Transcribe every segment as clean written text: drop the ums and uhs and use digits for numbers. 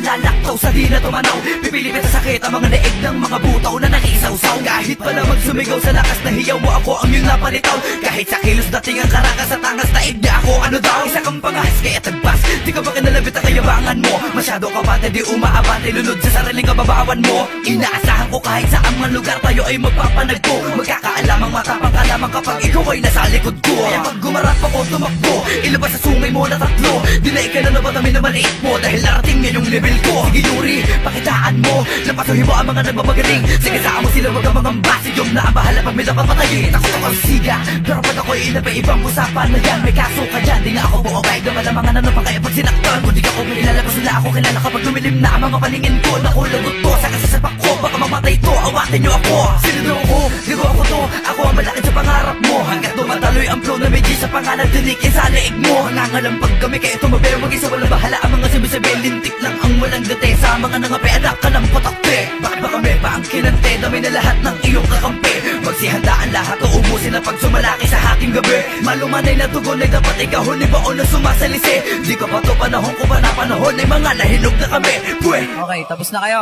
lalaktaw sa di na tumanaw. Pipilipit sa sakit ang mga leeg ng mga butaw na nakisawsaw. Kahit pala magsumigaw sa lakas na hiyaw mo, ako ang iyong napalitaw. Kahit sa kilos dating ang karakas sa tangas na niya ako, ano daw? Isa kang pangahas kaya tagbas, di ka ba kinalabit ang kayabangan mo? Masyado ka bata, di umaabante, lunod sa sariling kababawan mo. Inaasahan ko kahit sa mga lugar tayo ay magpapanagpo. Magkakaalamang matapang ka lamang kapag ikaw ay nasa likod ko. Kaya pag gumarap ako tumakbo, ilabas sa sungay mo na tatlo. Dinay ka na nabatamin na maliit mo dahil narating yan yung level ko. Sige Yuri, pakitaan mo, napasuhin mo ang mga nagmamagaling. Sige saan mo sila wag ang mga basidyo na ang bahala pag may napapatayin. Ako to ang siga, pero pag ako'y inabay ibang usapan na yan. May kaso ka dyan, di nga ako buobay. Naman ang mga nano pa kaya pag sinaktan mo, di ka ko may ilalabas nila ako kilala kapag lumilim na ang mga paningin ko. Nakulagot to sa kasasapak ko, baka mamatay to, awatin nyo ako. Sino daw ako? Di ko ako to, ako ang malaki sa pangarap mo. Hanggat dumataloy ang flow na may G sa pangalan, dinikin sa leeg mo. Nangalampag kami kaya tumabay, mag-isa walang bahala. Ang mga sabi-sabi, lintik lang ang walang date. Sa mga nangape, anak ka ng patakte. Bakit ba kami pa ang kinante, dami na lahat ng iyong kakampi. Magsihandaan lahat o ubusin na pag sumalaki sa hating gabi. Malumanay na tugon ay dapat ikaw ni baon na sumasalisi. Di ka pa to panahon ko pa na panahon ay mga nahinog na kami. Pwe! Okay, tapos na kayo.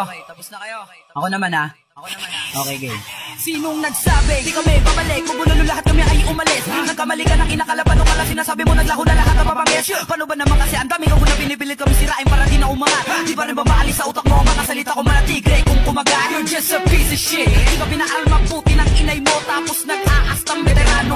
Ako naman ha. Okay, game. Sinong nagsabi? Di kami babalik, magulo lahat kami ay umalis. Nagkamali ka ng inakalaban o kala sinasabi mo naglaho na lahat ng papangis. Paano ba naman kasi ang dami ko na pinipilit kami sirain para di na umangat. Di pa rin ba maalis sa utak mo ang mga salita ko manatigre kung kumagat. You're just a piece of shit. Di ka pinaaral mabuti ng inay mo tapos nag-aas ng veterano.